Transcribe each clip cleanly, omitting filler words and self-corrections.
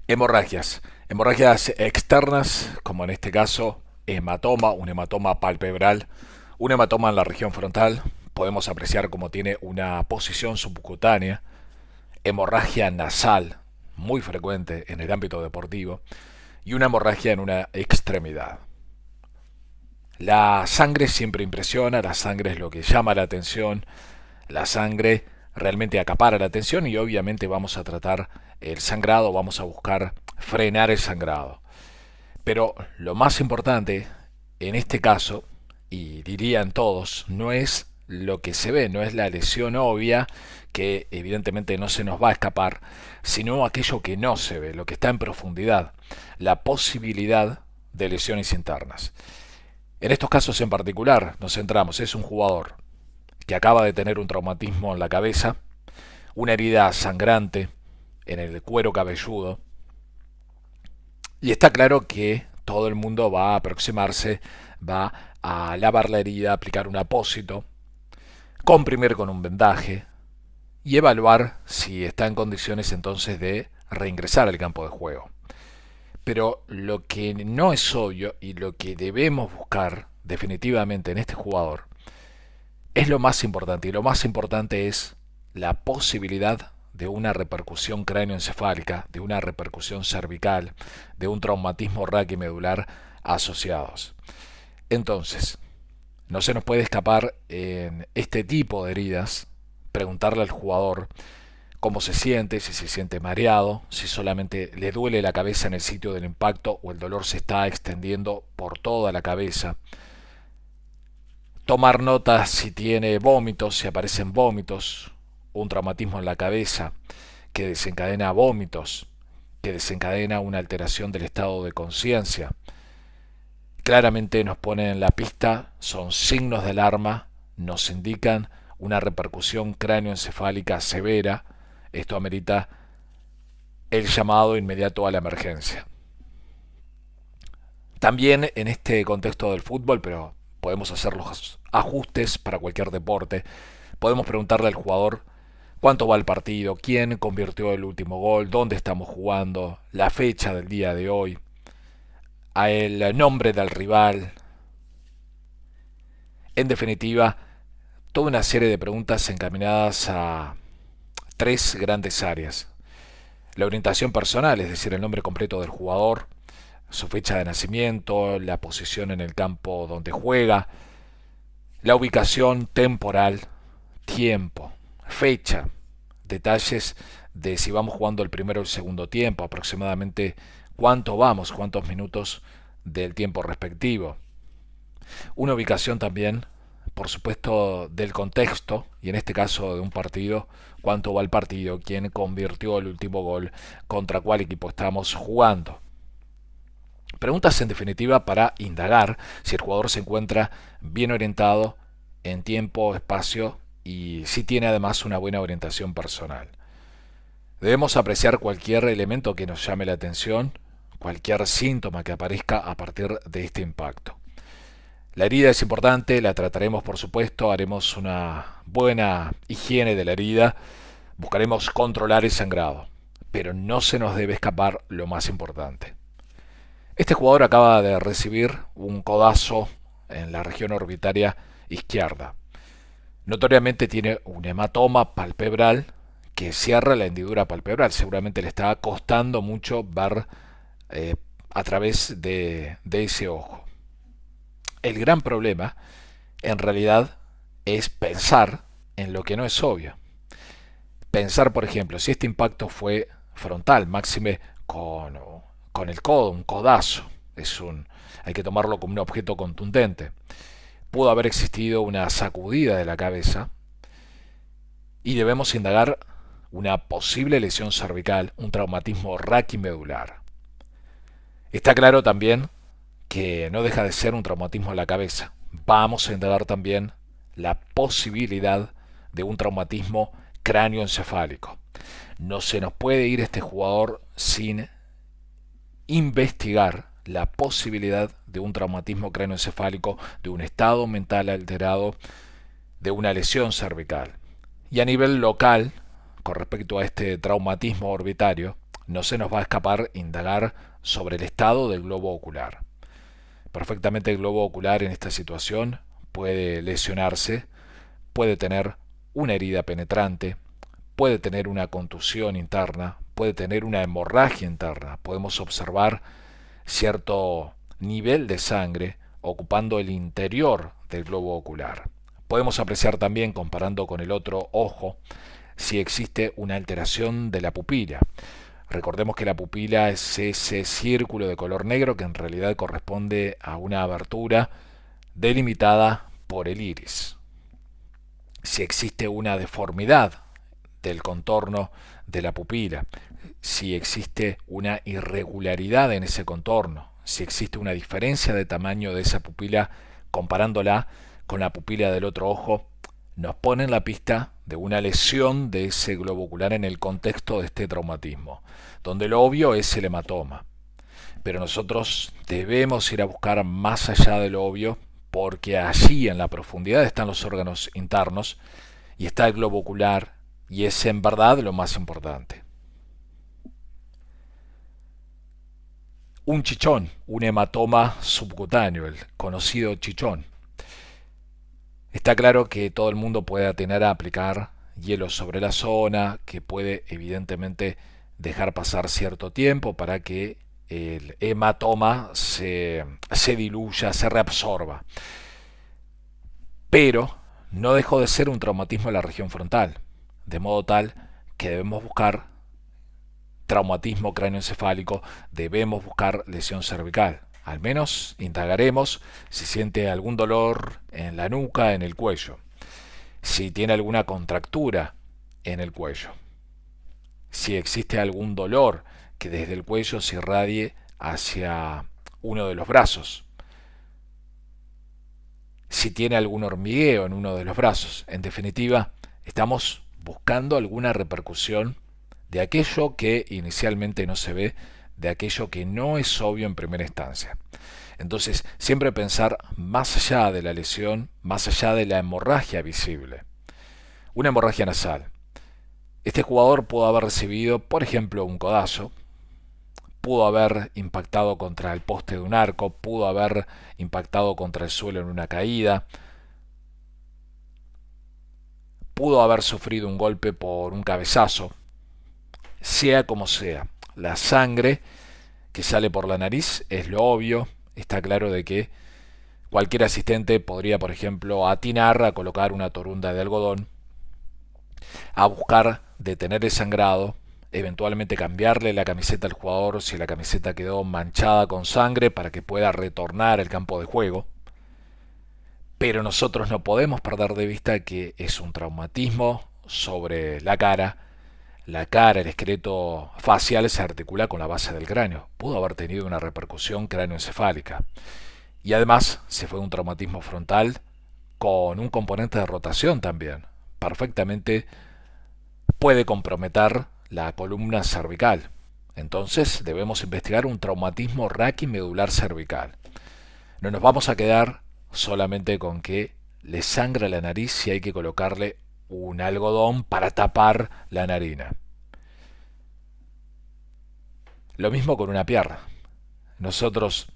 Hemorragias. Hemorragias externas, como en este caso hematoma, un hematoma palpebral, un hematoma en la región frontal. Podemos apreciar cómo tiene una posición subcutánea. Hemorragia nasal, muy frecuente en el ámbito deportivo. Y una hemorragia en una extremidad. La sangre siempre impresiona, la sangre es lo que llama la atención, la sangre realmente acapara la atención y obviamente vamos a tratar el sangrado, vamos a buscar frenar el sangrado. Pero lo más importante en este caso, y dirían todos, no es lo que se ve, no es la lesión obvia que evidentemente no se nos va a escapar, sino aquello que no se ve, lo que está en profundidad, la posibilidad de lesiones internas. En estos casos en particular nos centramos, es un jugador que acaba de tener un traumatismo en la cabeza, una herida sangrante en el cuero cabelludo, y está claro que todo el mundo va a aproximarse, va a lavar la herida, aplicar un apósito, comprimir con un vendaje y evaluar si está en condiciones entonces de reingresar al campo de juego. Pero lo que no es obvio y lo que debemos buscar definitivamente en este jugador es lo más importante. Y lo más importante es la posibilidad de una repercusión cráneoencefálica, de una repercusión cervical, de un traumatismo raquimedular asociados. Entonces, no se nos puede escapar en este tipo de heridas preguntarle al jugador cómo se siente, si se siente mareado, si solamente le duele la cabeza en el sitio del impacto o el dolor se está extendiendo por toda la cabeza. Tomar notas si tiene vómitos, si aparecen vómitos, un traumatismo en la cabeza que desencadena vómitos, que desencadena una alteración del estado de conciencia. Claramente nos ponen en la pista, son signos de alarma, nos indican una repercusión cráneoencefálica severa. Esto amerita el llamado inmediato a la emergencia. También en este contexto del fútbol, pero podemos hacer los ajustes para cualquier deporte, podemos preguntarle al jugador cuánto va el partido, quién convirtió el último gol, dónde estamos jugando, la fecha del día de hoy, a el nombre del rival. En definitiva, toda una serie de preguntas encaminadas a tres grandes áreas. La orientación personal, es decir, el nombre completo del jugador, su fecha de nacimiento, la posición en el campo donde juega, la ubicación temporal, tiempo, fecha, detalles de si vamos jugando el primero o el segundo tiempo, aproximadamente cuánto vamos, cuántos minutos del tiempo respectivo. Una ubicación también, por supuesto, del contexto, y en este caso de un partido, cuánto va el partido, quién convirtió el último gol, contra cuál equipo estamos jugando. Preguntas en definitiva para indagar si el jugador se encuentra bien orientado en tiempo, espacio y si tiene además una buena orientación personal. Debemos apreciar cualquier elemento que nos llame la atención, cualquier síntoma que aparezca a partir de este impacto. La herida es importante, la trataremos por supuesto, haremos una buena higiene de la herida, buscaremos controlar el sangrado, pero no se nos debe escapar lo más importante. Este jugador acaba de recibir un codazo en la región orbitaria izquierda. Notoriamente tiene un hematoma palpebral que cierra la hendidura palpebral. Seguramente le está costando mucho ver eh, a través de ese ojo. El gran problema, en realidad, es pensar en lo que no es obvio. Pensar, por ejemplo, si este impacto fue frontal, máxime con el codo, un codazo. Hay que tomarlo como un objeto contundente. Pudo haber existido una sacudida de la cabeza y debemos indagar una posible lesión cervical, un traumatismo raquimedular. Está claro también que no deja de ser un traumatismo en la cabeza. Vamos a indagar también la posibilidad de un traumatismo cráneoencefálico. No se nos puede ir este jugador sin investigar la posibilidad de un traumatismo cráneoencefálico, de un estado mental alterado, de una lesión cervical. Y a nivel local, con respecto a este traumatismo orbitario, no se nos va a escapar indagar sobre el estado del globo ocular. Perfectamente el globo ocular en esta situación puede lesionarse, puede tener una herida penetrante, puede tener una contusión interna, puede tener una hemorragia interna. Podemos observar cierto nivel de sangre ocupando el interior del globo ocular. Podemos apreciar también, comparando con el otro ojo, si existe una alteración de la pupila. Recordemos que la pupila es ese círculo de color negro que en realidad corresponde a una abertura delimitada por el iris. Si existe una deformidad del contorno de la pupila, si existe una irregularidad en ese contorno, si existe una diferencia de tamaño de esa pupila comparándola con la pupila del otro ojo, nos pone en la pista de una lesión de ese globo ocular en el contexto de este traumatismo, donde lo obvio es el hematoma. Pero nosotros debemos ir a buscar más allá de lo obvio, porque allí en la profundidad están los órganos internos y está el globo ocular, y es en verdad lo más importante. Un chichón, un hematoma subcutáneo, el conocido chichón. Está claro que todo el mundo puede atinar a aplicar hielo sobre la zona, que puede evidentemente dejar pasar cierto tiempo para que el hematoma se diluya, se reabsorba. Pero no dejó de ser un traumatismo en la región frontal, de modo tal que debemos buscar traumatismo cráneoencefálico, debemos buscar lesión cervical. Al menos indagaremos si siente algún dolor en la nuca, en el cuello, si tiene alguna contractura en el cuello, si existe algún dolor que desde el cuello se irradie hacia uno de los brazos, si tiene algún hormigueo en uno de los brazos. En definitiva, estamos buscando alguna repercusión de aquello que inicialmente no se ve, de aquello que no es obvio en primera instancia. Entonces, siempre pensar más allá de la lesión, más allá de la hemorragia visible. Una hemorragia nasal. Este jugador pudo haber recibido, por ejemplo, un codazo, pudo haber impactado contra el poste de un arco, pudo haber impactado contra el suelo en una caída, pudo haber sufrido un golpe por un cabezazo. Sea como sea, la sangre que sale por la nariz es lo obvio. Está claro de que cualquier asistente podría, por ejemplo, atinar a colocar una torunda de algodón, a buscar detener el sangrado, eventualmente cambiarle la camiseta al jugador si la camiseta quedó manchada con sangre para que pueda retornar al campo de juego. Pero nosotros no podemos perder de vista que es un traumatismo sobre la cara. La cara, el esqueleto facial se articula con la base del cráneo. Pudo haber tenido una repercusión cráneoencefálica. Y además se fue un traumatismo frontal con un componente de rotación también. Perfectamente puede comprometer la columna cervical. Entonces debemos investigar un traumatismo raquimedular cervical. No nos vamos a quedar solamente con que le sangra la nariz si hay que colocarle un algodón para tapar la narina. Lo mismo con una pierna. Nosotros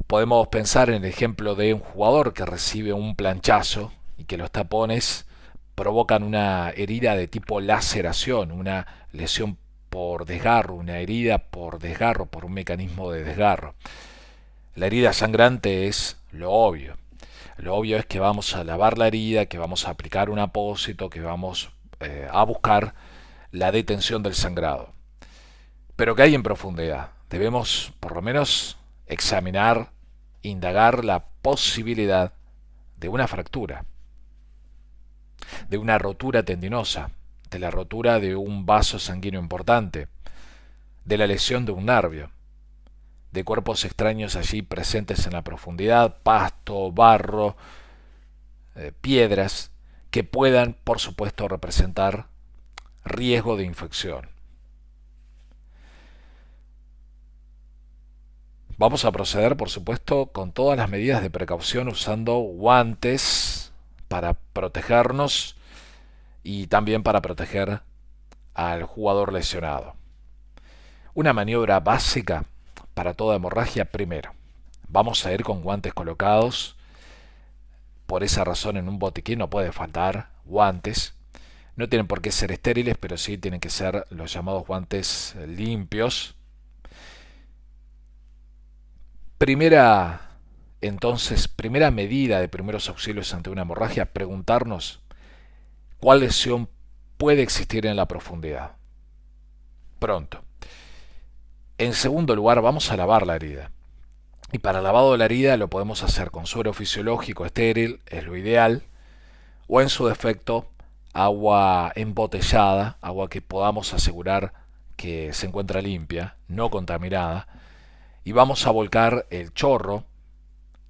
podemos pensar en el ejemplo de un jugador que recibe un planchazo y que los tapones provocan una herida de tipo laceración, una lesión por desgarro, una herida por desgarro, por un mecanismo de desgarro. La herida sangrante es lo obvio. Lo obvio es que vamos a lavar la herida, que vamos a aplicar un apósito, que vamos a buscar la detención del sangrado. Pero ¿qué hay en profundidad? Debemos, por lo menos, examinar, indagar la posibilidad de una fractura, de una rotura tendinosa, de la rotura de un vaso sanguíneo importante, de la lesión de un nervio, de cuerpos extraños allí presentes en la profundidad, pasto, barro, piedras, que puedan, por supuesto, representar riesgo de infección. Vamos a proceder, por supuesto, con todas las medidas de precaución usando guantes para protegernos y también para proteger al jugador lesionado. Una maniobra básica para toda hemorragia. Primero, vamos a ir con guantes colocados. Por esa razón, en un botiquín no puede faltar guantes. No tienen por qué ser estériles, pero sí tienen que ser los llamados guantes limpios. Primera medida de primeros auxilios ante una hemorragia, preguntarnos cuál lesión puede existir en la profundidad. Pronto. En segundo lugar, vamos a lavar la herida. Y para el lavado de la herida lo podemos hacer con suero fisiológico estéril, es lo ideal, o en su defecto, agua embotellada, agua que podamos asegurar que se encuentra limpia, no contaminada, y vamos a volcar el chorro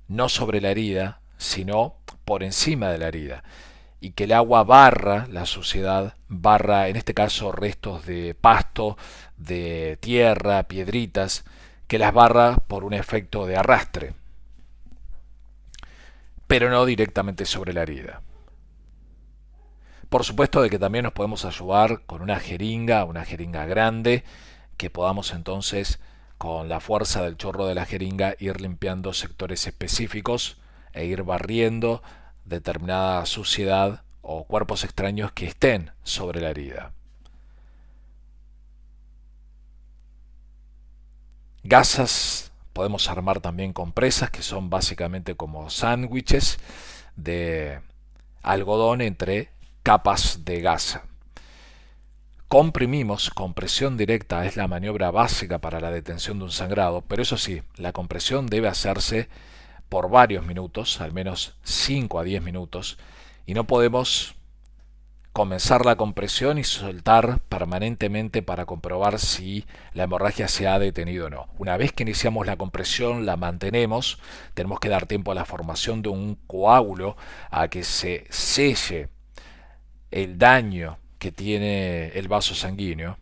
no sobre la herida, sino por encima de la herida, y que el agua barra la suciedad, barra en este caso restos de pasto, de tierra, piedritas, que las barra por un efecto de arrastre, pero no directamente sobre la herida. Por supuesto de que también nos podemos ayudar con una jeringa grande, que podamos entonces con la fuerza del chorro de la jeringa ir limpiando sectores específicos e ir barriendo determinada suciedad o cuerpos extraños que estén sobre la herida. Gasas podemos armar también compresas que son básicamente como sándwiches de algodón entre capas de gasa. Comprimimos, compresión directa es la maniobra básica para la detención de un sangrado, pero eso sí, la compresión debe hacerse por varios minutos, al menos 5 a 10 minutos, y no podemos comenzar la compresión y soltar permanentemente para comprobar si la hemorragia se ha detenido o no. Una vez que iniciamos la compresión, la mantenemos, tenemos que dar tiempo a la formación de un coágulo, a que se selle el daño que tiene el vaso sanguíneo.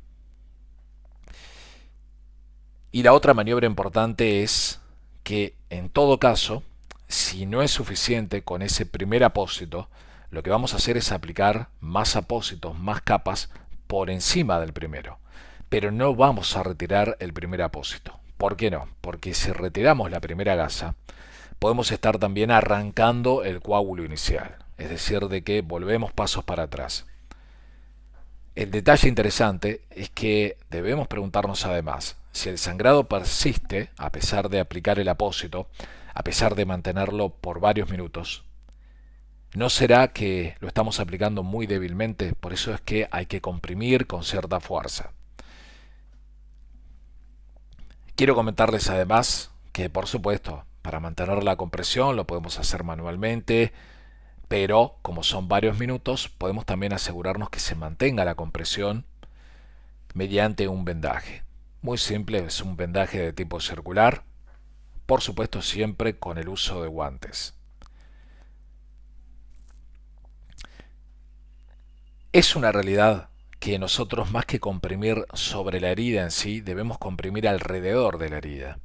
Y la otra maniobra importante es que en todo caso, si no es suficiente con ese primer apósito, lo que vamos a hacer es aplicar más apósitos, más capas por encima del primero. Pero no vamos a retirar el primer apósito. ¿Por qué no? Porque si retiramos la primera gasa, podemos estar también arrancando el coágulo inicial. Es decir, de que volvemos pasos para atrás. El detalle interesante es que debemos preguntarnos además, si el sangrado persiste a pesar de aplicar el apósito, a pesar de mantenerlo por varios minutos, ¿no será que lo estamos aplicando muy débilmente? Por eso es que hay que comprimir con cierta fuerza. Quiero comentarles además que, por supuesto, para mantener la compresión lo podemos hacer manualmente, pero como son varios minutos, podemos también asegurarnos que se mantenga la compresión mediante un vendaje. Muy simple, es un vendaje de tipo circular, por supuesto siempre con el uso de guantes. Es una realidad que nosotros, más que comprimir sobre la herida en sí, debemos comprimir alrededor de la herida.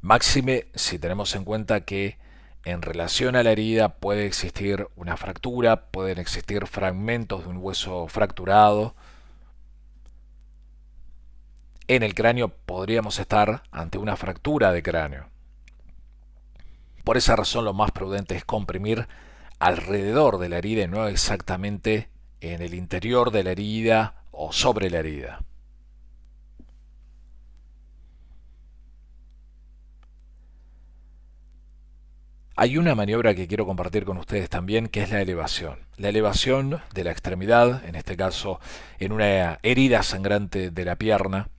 Máxime si tenemos en cuenta que en relación a la herida puede existir una fractura, pueden existir fragmentos de un hueso fracturado. En el cráneo podríamos estar ante una fractura de cráneo. Por esa razón lo más prudente es comprimir alrededor de la herida y no exactamente en el interior de la herida o sobre la herida. Hay una maniobra que quiero compartir con ustedes también, que es la elevación. La elevación de la extremidad, en este caso en una herida sangrante de la pierna,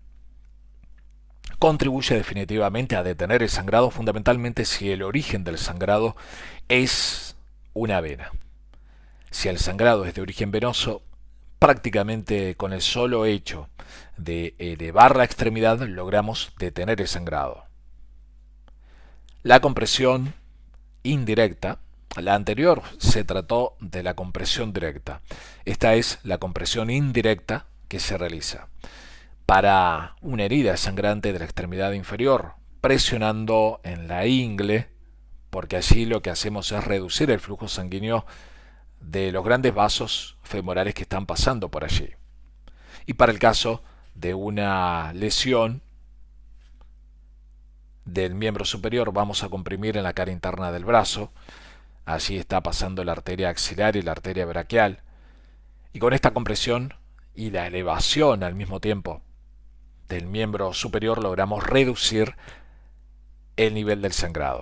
contribuye definitivamente a detener el sangrado, fundamentalmente si el origen del sangrado es una vena. Si el sangrado es de origen venoso, prácticamente con el solo hecho de elevar la extremidad logramos detener el sangrado. La compresión indirecta, la anterior se trató de la compresión directa. Esta es la compresión indirecta que se realiza para una herida sangrante de la extremidad inferior, presionando en la ingle, porque allí lo que hacemos es reducir el flujo sanguíneo de los grandes vasos femorales que están pasando por allí. Y para el caso de una lesión del miembro superior, vamos a comprimir en la cara interna del brazo. Allí está pasando la arteria axilar y la arteria braquial. Y con esta compresión y la elevación al mismo tiempo del miembro superior logramos reducir el nivel del sangrado.